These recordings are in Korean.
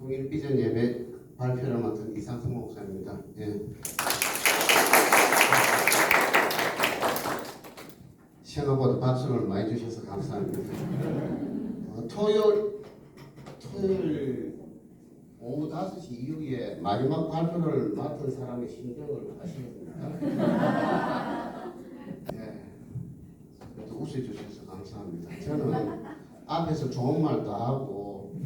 통일 비전 예배 발표를 맡은 이상성 목사입니다. 예. 생각보다 박수를 많이 주셔서 감사합니다. 토요일 오후 5시 이후에 마지막 발표를 맡은 사람의 심정을 아시겠습니까? 예. 그래도 웃어주셔서 감사합니다. 저는 앞에서 좋은 말도 하고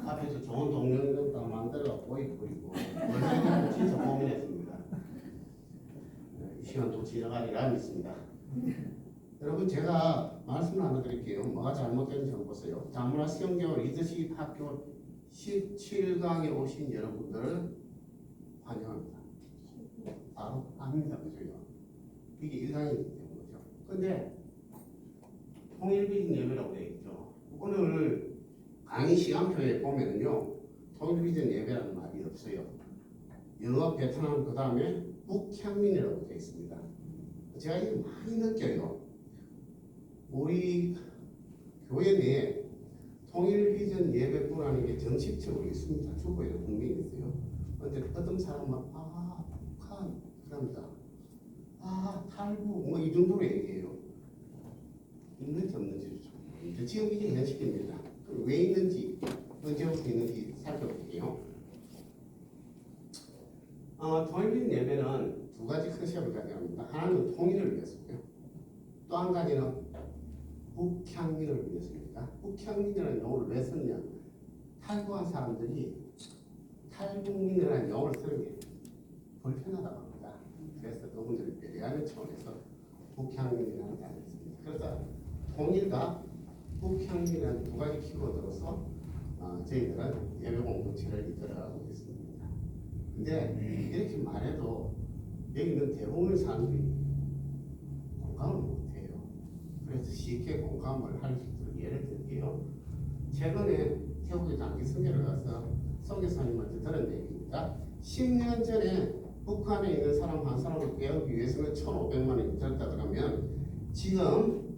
앞에서 좋은 동영상도 만들어 보이고 원래는 진짜 고민했습니다. 이 시간 또 지나가리라 믿습니다. 여러분 제가 말씀을 하나 드릴게요. 뭐가 잘못된지 한번 보세요. 자문화 성경 리더십 학교 17강에 오신 여러분들을 환영합니다. 바로 압니다. 그죠? 이게 1강이기 때문이죠. 근데 통일비전 예배라고 되어 있죠. 오늘 강의 시간표에 보면요. 통일비전 예배라는 말이 없어요. 영어, 베트남, 그 다음에 북향민이라고 되어 있습니다. 제가 이거 많이 느껴요. 우리 교회 내에 통일비전 예배부라는 게 정식적으로 있습니다. 주보에 분명히 있어요. 근데 어떤 사람은 북한 그럽니다. 탈북 뭐 이 정도로 얘기해요. 있는지 없는지 좀. 지금 이게 현실입니다. 왜 있는지 언제부터 있는지 살펴볼게요. 통일비전 예배는 두 가지 컨셉을 가져갑니다. 하나는 통일을 위해서고요. 또 한 가지는 북향민을 위해서입니다. 북향민이라는 용어를 왜 썼냐? 탈북한 사람들이 탈북민이라는 용어를 쓰는 게 불편하다고 합니다. 그래서 그분들을 배려하는 차원에서 북향민이라는 단어를 씁니다. 그래서 통일과 북향민이라는 두 가지 키워드로서 저희들은 예배 공동체를 이끌어가고 있습니다. 근데 이렇게 말해도 여기 있는 대부분의 사람들이 공감을 못해요. 그래서 쉽게 공감을 할 수 있도록 예를 들게요. 최근에 태국에 장기 선교를 가서 선교사님한테 들은 얘기입니다. 10년 전에 북한에 있는 사람 한 사람을 배우기 위해서는 1,500만 원이 들었다 그러면 지금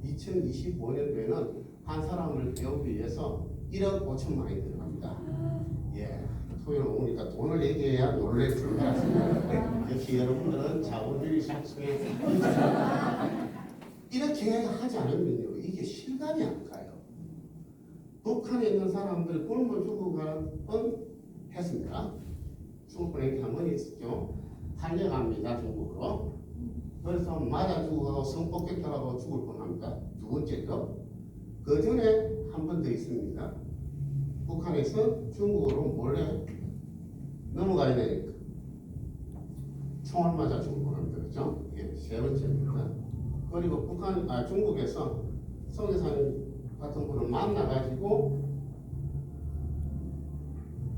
2025년도에는 한 사람을 배우기 위해서 1억 5천만 원이 들어갑니다. 예, 토요일 오니까 돈을 얘기해야 놀랄 줄 알았습니다. 역시 여러분들은 자본주의 상승에 이렇게 하지 않으면요 이게 실감이 안 가요. 북한에 있는 사람들 굶어 죽어가는 했습니다. 죽을 뻔한 한 번 있었죠. 달려갑니다 중국으로. 그래서 맞아 죽어가고 성폭격당하고 죽을 뻔합니다. 두 번째죠. 그 전에 한 번 더 있습니다. 북한에서 중국으로 몰래 넘어가야 되니까 총알 맞아 죽을 뻔합니다. 그렇죠? 예, 세 번째입니다. 그리고 중국에서 선교사님 같은 분을 만나가지고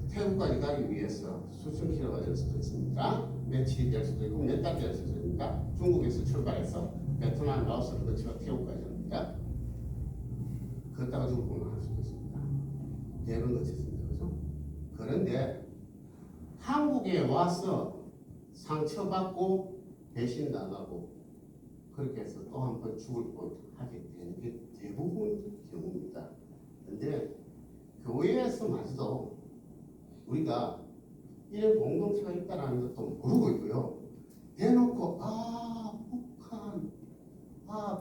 태국까지 가기 위해서 수천 킬로가 될 수도 있습니다. 며칠이 될 수도 있고 몇 달 될 수도 있습니다. 중국에서 출발해서 베트남, 라오스를 거쳐 태국까지 합니다. 걷다가 죽을 뻔할 수도 있습니다. 네 번 거쳤습니다. 그죠? 그런데 한국에 와서 상처받고 배신당하고 그렇게 해서 또 한 번 죽을 뻔하게 되는 게 대부분 경우입니다. 그런데 교회에서마저도 우리가 이런 공동체가 있다는 것도 모르고 있고요. 대놓고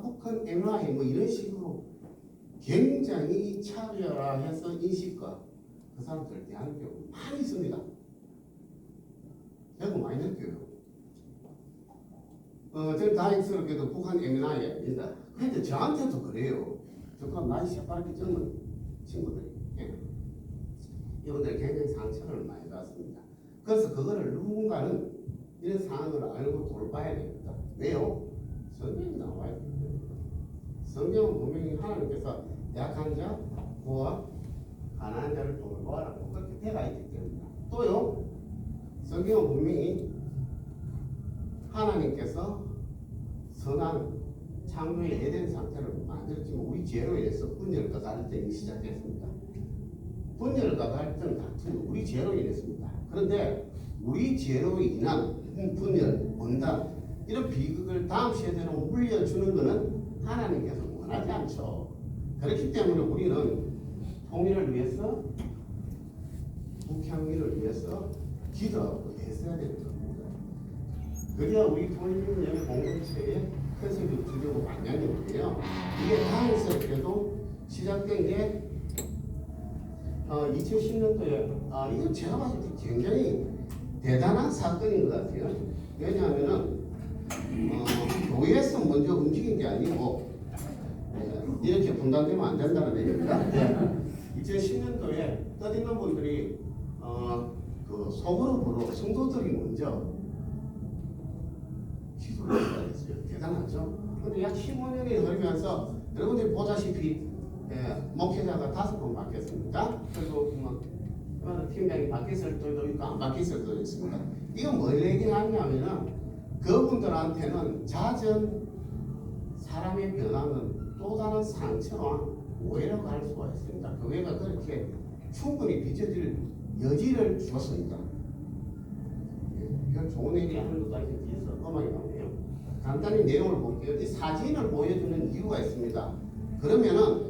북한 MI 뭐 이런 식으로 굉장히 차별화해서 인식과 그 사람들을 대하는 경우 많이 있습니다. 제가 많이 느껴요. 저는 다행스럽게도 북한 MNI입니다. 근데 저한테도 그래요. 저가 많이 새파랗게 젊은 친구들이. 이분들이 굉장히 상처를 많이 받습니다. 그래서 그거를 누군가는 이런 상황을 알고 돌봐야 됩니다. 왜요? 성경이 나와야 됩니다. 성경은 분명히 하나님께서 약한 자, 구와 가난한 자를 돌보아라고 그렇게 되어 있기 때문에 또요. 성경은 분명히 하나님께서 선한 창조의 에덴 상태를 만들었지만 우리 죄로 인해서 분열과 갈등이 시작됐습니다. 분열과 갈등, 다툼은 우리 죄로 인했습니다. 그런데 우리 죄로 인한 분열, 분단 이런 비극을 다음 세대로 물려주는 것은 하나님께서 원하지 않죠. 그렇기 때문에 우리는 통일을 위해서 북향민을 위해서 기도하고 애써야 되는 겁니다. 그래야 우리 통일민의 공동체의 컨셉이 주려고 방향이고요. 이게 다행스럽게도 시작된 게 2010년도에 이건 제가 봤을 때 굉장히 대단한 사건인 것 같아요. 왜냐하면은 교회에서 먼저 움직인 게 아니고 이렇게 분단되면 안 된다는 얘기입니다. 2010년도에 떠드는 분들이 그 소그룹으로 성도들이 먼저 기도를 시작했어요. 대단하죠? 근데 약 15년이 흐르면서 여러분들이 보다시피 목회자가 5번 바뀌었습니다. 그리고 팀장이 바뀌었을 때도 있고 안 바뀌었을 때도 있습니다. 이건 뭘 얘기하냐면은 그분들한테는 잦은 사람의 변화는 또 다른 상처나 오해라고 할 수가 있습니다. 교회가 그렇게 충분히 비춰질 여지를 주었습니다. 별 좋은 얘기 하는 것도 아니고 뒤에서 음악이 나오네요. 간단히 내용을 볼게요. 이 사진을 보여주는 이유가 있습니다. 그러면은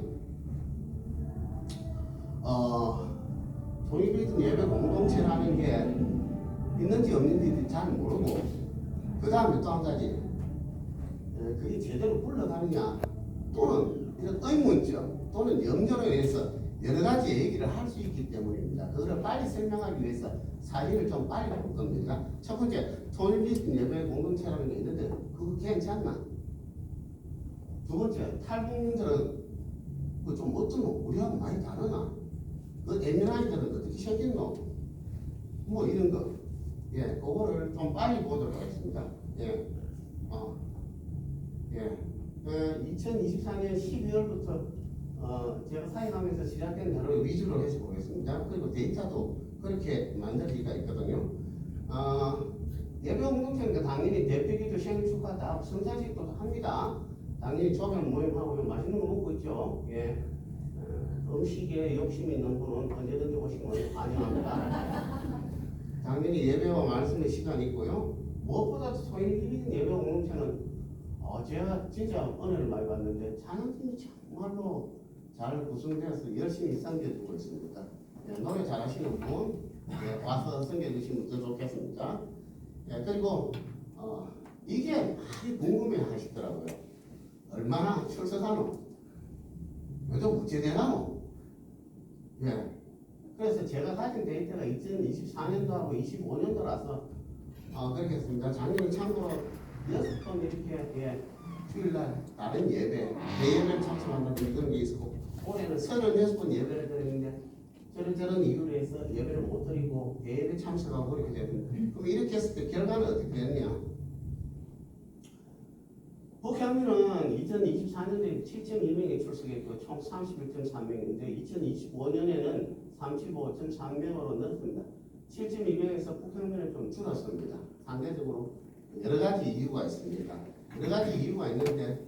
통일교회든 예배 공동체라는 게 있는지 없는지 잘 모르고 그 다음에 또 한 가지 그게 제대로 굴러가느냐 또는 이런 의문점 또는 염려로 인해서 여러 가지 얘기를 할 수 있기 때문입니다. 그거를 빨리 설명하기 위해서 사진을 좀 빨리 볼 겁니다. 첫 번째, 통일교회 예배 공동체라는 게 있는데 그거 괜찮나? 두 번째, 탈북민들은 그 좀 어떠노? 우리하고 많이 다르나? 그 에미라이들은 어떻게 생겼노? 뭐 이런 거. 그거를 좀 빨리 보도록 하겠습니다. 2024년 12월부터 제가 사역하면서 시작된 대로 위주로 해서 보겠습니다. 그리고 데이터도 그렇게 만들기가 있거든요. 예배 공동체니까 당연히 대표기도 생일 축하 다 성사식도 합니다. 당연히 조별 모임하고 맛있는 거 먹고 있죠. 음식에 욕심이 있는 분은 언제든지 오시면 환영합니다. 당연히 예배와 말씀의 시간이 있고요. 무엇보다도 소인기빈 예배 공동체는 제가 진짜 은혜를 많이 받는데 찬양팀이 정말로 잘 구성되어서 열심히 섬겨주고 있습니다. 노래 잘하시는 분 와서 섬겨주시면 더 좋겠습니다. 그리고 이게 많이 궁금해 하시더라고요. 얼마나 출석하노? 요즘 어째 되나노? 그래서 제가 가진 데이터가 2024년도하고 25년도라서 그렇게 했습니다. 작년에 참고로 6번 이렇게 주일날 다른 예배, 대예배를 참석한다는 그런 게 있었고 올해는 36번 예배를 드렸는데 저런 이유로 해서 예배를 못 드리고 대예배 참석하고 그렇게 됐습니다. 그럼 이렇게 했을 때 결과는 어떻게 됐냐? 북향민은 2024년도에 7.2명이 출석했고 총 31.3명인데 2025년에는 35.3명으로 늘었습니다. 7.2명에서 북향민은 좀 줄었습니다. 상대적으로 여러 가지 이유가 있습니다. 여러 가지 이유가 있는데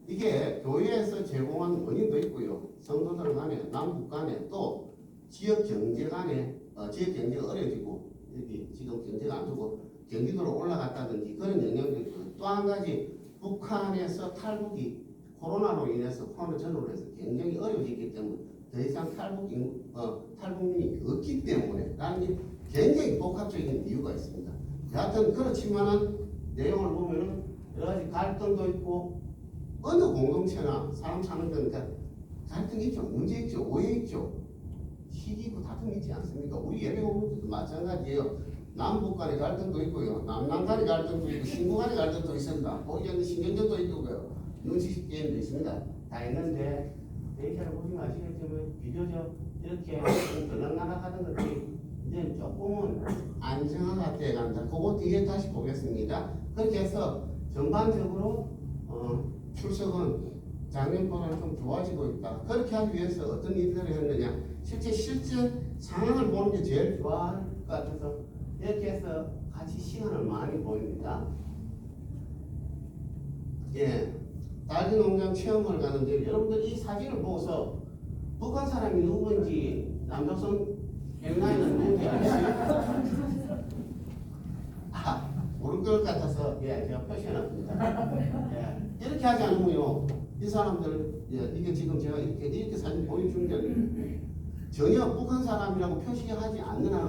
이게 교회에서 제공한 원인도 있고요. 성도들 간에 남북 간에 또 지역 경제 간에 지역 경제가 어려지고 여기 지금 경제가 안 좋고 경기도로 올라갔다든지 그런 영향도 있고 또 한 가지 북한에서 탈북이 코로나로 인해서 코로나 전후로 해서 굉장히 어려워졌기 때문에 더 이상 탈북민이 없기 때문에 라는 게 굉장히 복합적인 이유가 있습니다. 여하튼 그렇지만은 내용을 보면은 여러 가지 갈등도 있고 어느 공동체나 사람 사는 데니까 갈등이 있죠. 문제 있죠. 오해 있죠. 시기 있고 다툼이 있지 않습니까? 우리 예배 공동체도 마찬가지예요. 남북 간의 갈등도 있고요. 남남 간의 갈등도 있고 신부 간의 갈등도 있습니다. 보이지 않는 신경전도 있고요. 눈치 게임도 있습니다. 다 있는데 데이터를 보시면 아시겠지만 비교적 이렇게 들락날락하던 것들이 이제 조금은 안정화가 돼간다. 그거 뒤에 다시 보겠습니다. 그렇게 해서 전반적으로 출석은 작년보다는 좀 좋아지고 있다. 그렇게 하기 위해서 어떤 일들을 했느냐? 실제 상황을 보는 게 제일 좋아할 것 같아서 이렇게 해서 같이 시간을 많이 보입니다. 딸기 농장 체험을 가는데 여러분들 이 사진을 보고서 북한 사람이 누구인지 남조선 백라인은 누군지 아시죠? 모를 것 같아서 제가 표시해놨습니다. 이렇게 하지 않으면요 이 사람들 이게 지금 제가 이렇게 사진 보여준 게 전혀 북한 사람이라고 표시하지 않는 한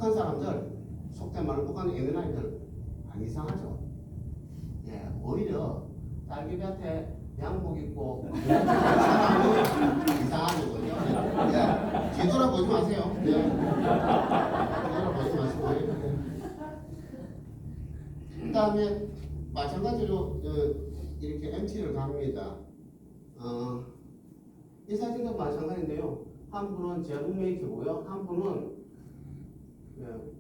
북한 사람들, 속된 말로 북한 MNI들 안 이상하죠. 예, 오히려 딸기밭에 양복 입고 이상하거든요. 예, 뒤돌아보지 마세요. 예. 뒤돌아보지 마시고. 예. 그 다음에 마찬가지로 이렇게 MT를 갑니다. 이 사진도 마찬가지인데요. 한 분은 제북메이트고요. 한 분은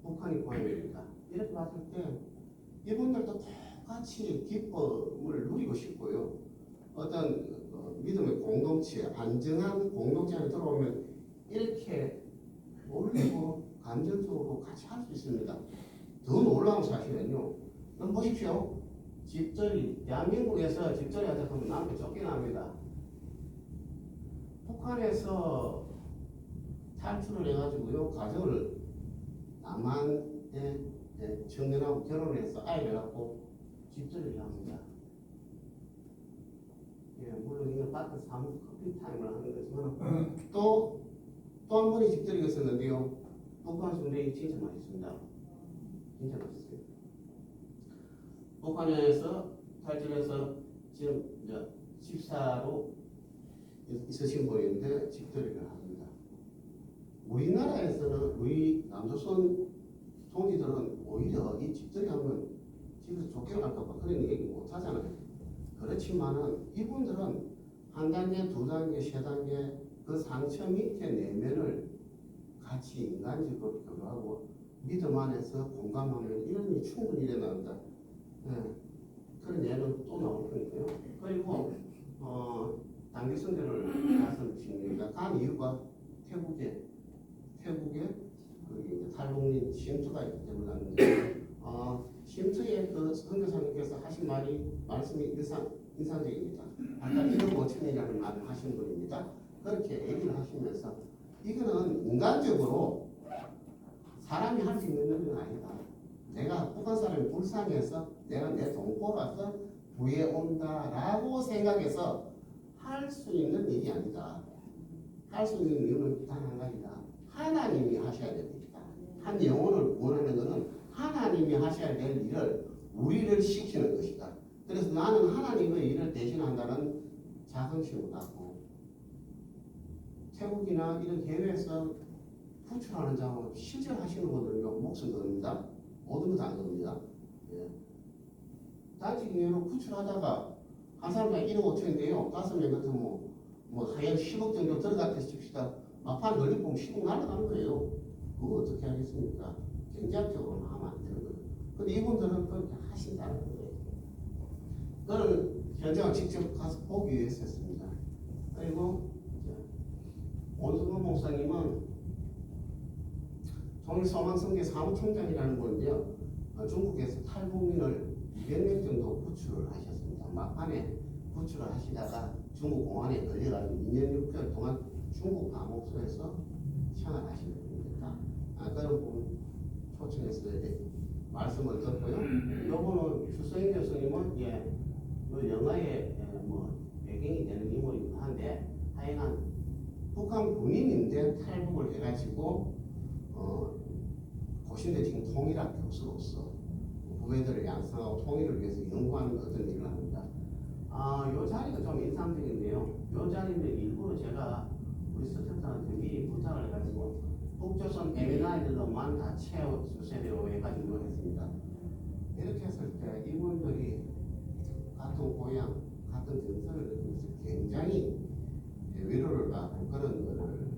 북한이 고향입니다. 이렇게 봤을 때 이분들도 똑같이 기쁨을 누리고 싶고요. 어떤 믿음의 공동체, 안정한 공동체 안에 들어오면 이렇게 올리고 감정적으로 같이 할 수 있습니다. 더 놀라운 사실은요. 그럼 보십시오. 집들이, 대한민국에서 집들이 하자 하면 남편 쫓겨납니다. 북한에서 탈출을 해가지고요. 가정을 남한에 청년하고 결혼해서 아이를 갖고 집들이를 합니다. 예, 물론 이건 밖에서 사무 커피 타임을 하는 거지만 또 한 번이 집들이가 있었는데요. 북한 순대이 진짜 맛있습니다. 진짜 맛있어요. 북한에서 탈출해서 지금 이제 집사로 있으신 분인데 집들이를 합니다. 우리나라에서는 우리 남조선 통지들은 오히려 이 집들이 하면 집에서 쫓겨날까봐 그런 얘기 못 하잖아요. 그렇지만은 이분들은 한 단계, 두 단계, 세 단계 그 상처 밑에 내면을 같이 인간적으로 교류하고 믿음 안에서 공감하면 이런 일이 충분히 일어난다. 네. 그런 예는 또 나올 거니까요. 그리고 단기 선교를 말씀드립니다. 간 이유가 태국에 그 탈북민 쉼터가 있기 때문인데 쉼터의 그 선교사님께서 하신 말씀이 인상적입니다. 아까 1억 5천이라는 말을 하신 분입니다. 그렇게 얘기를 하시면서 이거는 인간적으로 사람이 할 수 있는 일은 아니다. 내가 북한 사람이 불쌍해서 내가 내 동포라서 구해온다라고 생각해서 할 수 있는 일이 아니다. 할 수 있는 이유는 단 한 가지다. 하나님이 하셔야 됩니다. 한 영혼을 구원하는 것은 하나님이 하셔야 될 일을 우리를 시키는 것이다. 그래서 나는 하나님의 일을 대신한다는 자긍심을 갖고 태국이나 이런 해외에서 구출하는 작업을 실제 하시는 분들은요, 목숨 겁니다. 모든 것 안 겁니다. 예. 단지 이유로 구출하다가 한 사람이 1억 5천인데요. 5명 같은 하얀 10억 정도 들어갔다 싶시다. 막판 걸리고 보면 10억 날아가는 거예요. 그거 어떻게 하겠습니까? 경제학적으로 하면 안 되는 거예요. 근데 이분들은 그렇게 하신다는 거예요. 그걸 현장을 직접 가서 보기 위해서 했습니다. 그리고 원승근 목사님은 통일소망성계 사무총장이라는 분인데요. 중국에서 탈북민을 200명 정도 구출을 하셨습니다. 막판에 구출을 하시다가 중국 공안에 걸려가지고 2년 6개월 동안 중국 감옥소에서 생활하시는 분입니다. 그런 분 초청해서 말씀을 듣고요. 요거는 추성인 교수님은 그 영화의 배경이 되는 인물이긴 한데 하여간 북한 군인인데 탈북을 해가지고 고신대 지금 통일학 교수로서 후배들을 양성하고 통일을 위해서 연구하는 어떤 일을 합니다. 요 자리가 좀 인상적인데요. 요 자리는 일부러 제가 우리 스태프들한테 미리 부탁을 해가지고 북조선 MNI들만 다 채워주세요 해가지고 했습니다. 이렇게 했을 때 이분들이 같은 고향, 같은 전설을 느끼면서 굉장히 위로를 받고 그런 거를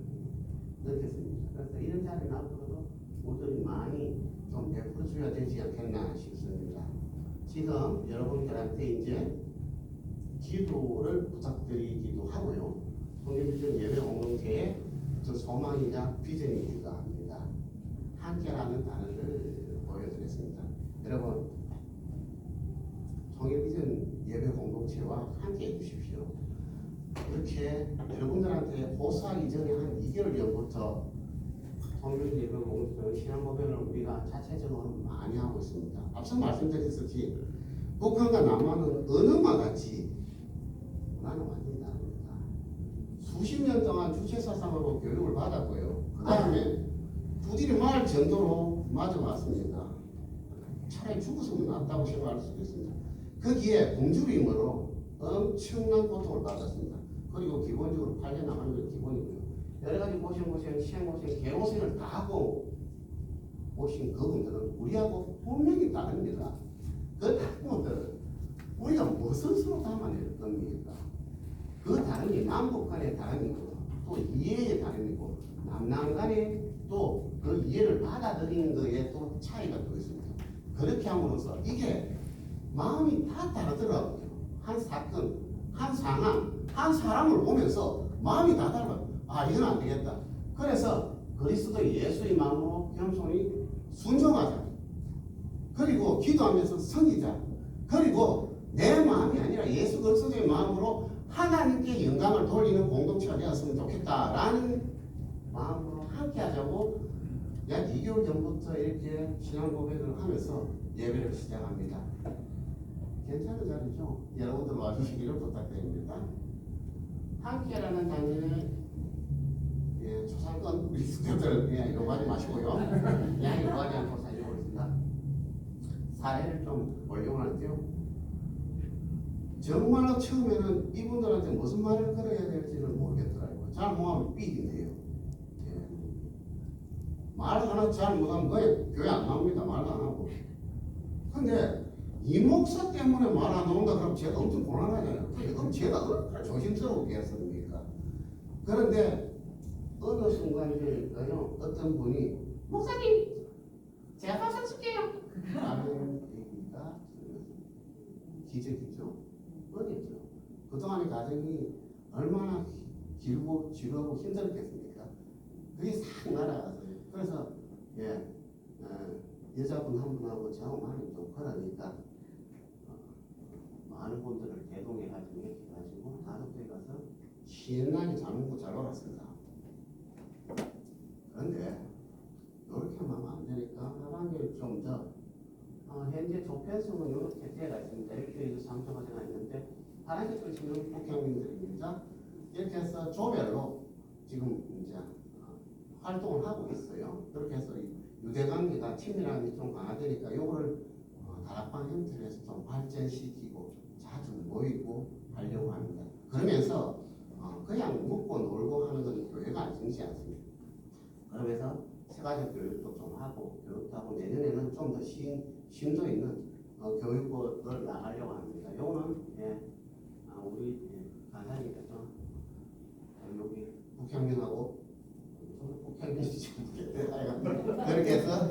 느꼈습니다. 그래서 이런 자리는 앞으로도 우리들이 많이 좀 베풀어줘야 되지 않겠나 싶습니다. 지금 여러분들한테 이제 기도를 부탁드리기도 하고요. 통일비전 예배 공동체의 소망이자 비전이기도 합니다. 함께라는 단어를 보여드렸습니다. 여러분, 통일비전 예배 공동체와 함께 해주십시오. 이렇게 여러분들한테 호소하기 전에 한 2개월 전부터 통일비전 예배 공동체 신앙 고백을 우리가 자체적으로 많이 하고 있습니다. 앞서 말씀드렸듯이 북한과 남한은 언어만 같이 문화는 완전히 다릅니다. 수십 년 동안 주체사상으로 교육을 받았고요. 그 다음에 부디리 말 정도로 맞아왔습니다. 차라리 죽었으면 낫다고 생각할 수도 있습니다. 거기에 굶주림으로 엄청난 고통을 받았습니다. 그리고 기본적으로 8년 나가는 게 기본이고요. 여러 가지 고생, 시행고생, 개고생을 다 하고 오신 그분들은 우리하고 분명히 다릅니다. 그 다른 분들은 우리가 무슨 수로 담아낼 겁니까? 그 다른 게 남북 간의 다름이고 또 이해의 다름이고 남남 간에 또 그 이해를 받아들이는 거에 또 차이가 또 있습니다. 그렇게 함으로써 이게 마음이 다 다르더라고요. 한 사건, 한 상황, 한 사람을 보면서 마음이 다 달라요. 아, 이건 안 되겠다. 그래서 그리스도 예수의 마음으로 겸손히 순종하자. 그리고 기도하면서 섬기자. 그리고 내 마음이 아니라 예수 그리스도의 마음으로 하나님께 영광을 돌리는 공동체가 되었으면 좋겠다라는 마음으로 함께 하자고 약 2개월 전부터 이렇게 신앙 고백을 하면서 예배를 시작합니다. 괜찮은 자리죠? 여러분들 와주시기를 부탁드립니다. 함께라는 단어는 초상권 우리 스태프들 요구하지 마시고요. 그냥 요구하지 않고 살려고 있습니다. 사례를 좀 올려고 하는데요. 정말로 처음에는 이분들한테 무슨 말을 걸어야 될지를 모르겠더라고요. 잘 못하면 삐진대요. 말 하나 잘 못하면 거의 교회 안 나옵니다. 말도 안 하고. 근데 이 목사 때문에 말 안 나온다 그러면 제가 엄청 곤란하잖아요. 그럼 제가 얼마나 조심스러우게 했습니까? 그런데 어느 순간일까요? 어떤 분이 목사님 제가 가서 줄게요 라는 얘기가 기적이죠. 어디죠? 그동안의 과정이 얼마나 길고 지루하고 힘들었겠습니까? 그게 싹 날아갔어요. 그래서 여자분 한 분하고 저하고 많이 좀 그러니까 많은 분들을 대동해가지고 해가지고 다섯대 가서 신나게 잘 먹고 잘 놀았습니다. 그런데 이렇게 하면 안 되니까 하반기를 좀 더 현재 조편성은 이렇게 되어 있습니다. 이렇게 상처가 되어 있는데 파란색 글씨는 국회의원들입니다. 이렇게 해서 조별로 지금 이제 활동을 하고 있어요. 그렇게 해서 유대관계가 친밀함이 좀 강화되니까 이거를 다락방 형태로 해서 좀 발전시키고 자주 모이고 하려고 합니다. 그러면서 그냥 묵고 놀고 하는 건 교회가 아니지 않습니다. 그러면서 세가지 교육도 좀 하고 교육도 하고 내년에는 좀 더 심도 있는 교육을 나가려고 합니다. 요거는 우리 간사님께서 여기 북향민하고 북향민이지 그렇게 해서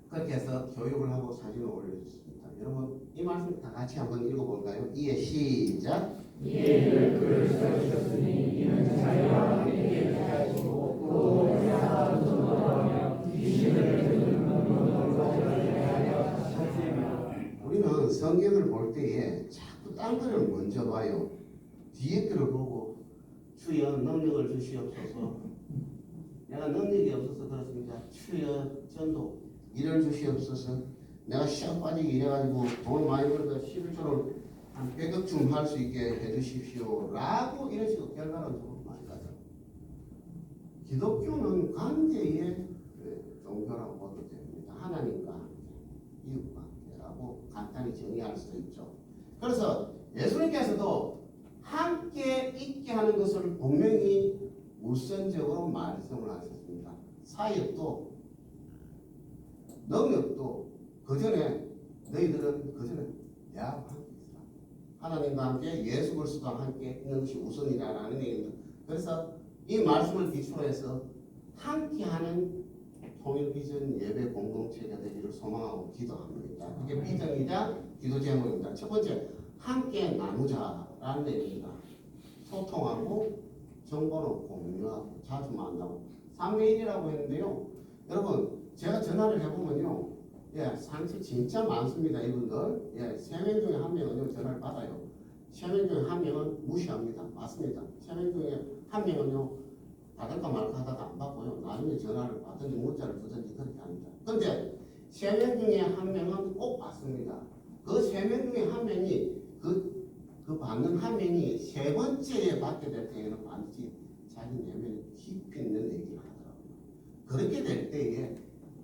그렇게 해서 교육을 하고 사진을 올려주셨습니다. 여러분 이 말씀 다 같이 한번 읽어볼까요? 이에 시작. 이를 그리스도셨으니 이는 자기와 함께 하시고 또 우리가 존엄하며 이신을 듣는 분으로 대하여 하시며. 우리는 성경을 볼 때에 자꾸 딴 거를 먼저 봐요. 뒤에 거를 보고 주여 능력을 주시옵소서. 내가 능력이 없어서 그렇습니다. 주여 전도 일을 주시옵소서. 내가 시험 빠지게 이래가지고 돈 많이 벌어서 11조를 한 100억쯤 할 수 있게 해주십시오 라고 이런 식으로 결과는 좀 많이 가죠. 기독교는 관계의 종교라고 봐도 됩니다. 하나님과 함께 이웃관계라고 간단히 정의할 수 있죠. 그래서 예수님께서도 함께 있게 하는 것을 분명히 우선적으로 말씀을 하셨습니다. 사역도 능력도 그 전에 너희들은 그 전에 내하고 함께 있으라. 하나님과 함께 예수 그리스도와 함께 있는 것이 우선이라는 얘기입니다. 그래서 이 말씀을 기초로 해서 함께하는 통일 비전 예배 공동체가 되기를 소망하고 기도합니다. 그게 비전이자 기도 제목입니다. 첫 번째, 함께 나누자라는 얘기입니다. 소통하고 정보를 공유하고 자주 만나고 3대 1이라고 했는데요. 여러분 제가 전화를 해보면요. 상식 진짜 많습니다. 이분들 3명 중에 1명은요 전화를 받아요. 3명 중에 1명은 무시합니다. 맞습니다. 3명 중에 1명은요 받을까 말까 하다가 안 받고요. 나중에 전화를 받든지 문자를 주든지 그렇게 합니다. 근데 3명 중에 1명은 꼭 받습니다. 그 3명 중에 1명이 그 받는 1명이 세 번째에 받게 될 때에는 반드시 자기 내면에 그렇게 될 때에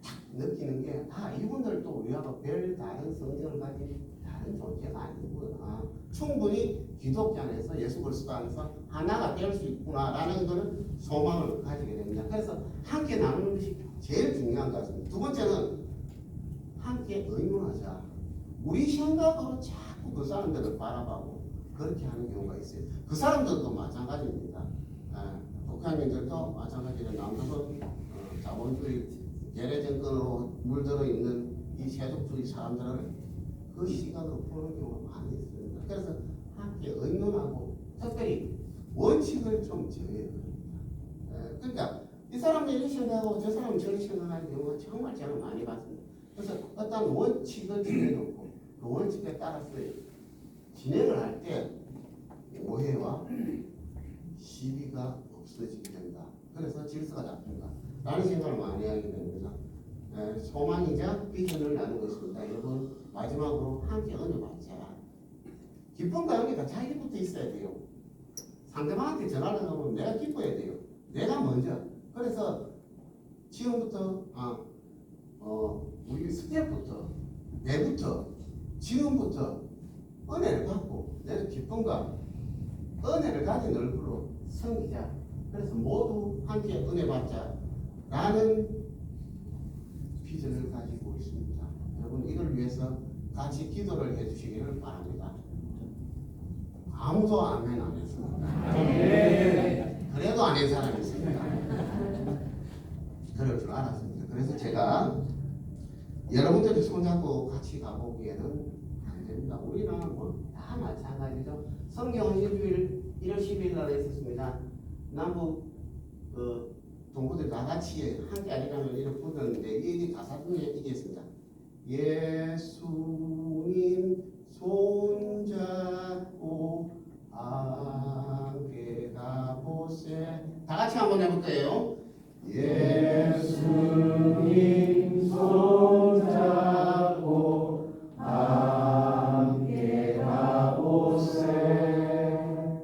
딱 느끼는 게 이분들도 우리하고 별 다른 성격을 가진 다른 존재가 아니구나. 충분히 기독교 안에서 예수 그리스도 안에서 하나가 될 수 있구나라는 것을 소망을 가지게 됩니다. 그래서 함께 나누는 것이 제일 중요한 것 같습니다. 두 번째는 함께 의논하자. 우리 생각으로 자꾸 그 사람들을 바라보고 그렇게 하는 경우가 있어요. 그 사람들도 마찬가지입니다. 북한인들도 마찬가지로 남북은 자본주의 계례 정권으로 물들어 있는 이 세속주의 사람들을 그 시각으로 보는 경우가 많이 있습니다. 그래서 함께 의논하고 특별히 원칙을 좀 정해야 됩니다. 그러니까 이 사람이 이렇게 생각하고 저 사람은 저렇게 생각하는 경우가 정말 저는 많이 봤습니다. 그래서 어떤 원칙을 정해놓고 그 원칙에 따라서 진행을 할 때 오해와 시비가 없어지게 된다. 그래서 질서가 잡힌다. 라는 생각을 많이 하게 됩니다. 소망이자 비전을 나눈 것입니다. 여러분 마지막으로 함께 은혜받자. 기쁨과 은혜가 자기부터 있어야 돼요. 상대방한테 전화를 하면 내가 기뻐야 돼요. 내가 먼저. 그래서 지금부터 우리 스텝부터 내부터 지금부터 은혜를 받고 내가 기쁨과 은혜를 가진 얼굴로 섬기자. 그래서 모두 함께 은혜 받자 라는 비전을 가지고 있습니다. 여러분 이걸 위해서 같이 기도를 해주시기를 바랍니다. 아무도 아멘 안 했습니다. 그래도 안 한 사람이 있습니다. 그럴 줄 알았습니다. 그래서 제가 여러분들이 손잡고 같이 가보기에는 안 됩니다. 우리는 다 마찬가지죠. 성경은 일주일 1월 10일 날에 있었습니다. 남북 동포들 다 같이 함께 아리랑을 이렇게 부르는데 이 가사 중에 이게 있습니다. 예수님 손잡고 함께 가보세. 다 같이 한번 해볼 거예요. 예수님 손잡고 함께 가보세.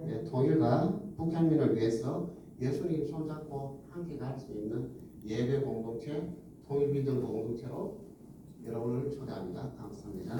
네, 통일과 북한민을 위해서 예수님 손잡고 함께 갈 수 있는 예배 공동체, 통일비전 공동체로 여러분을 초대합니다. 감사합니다.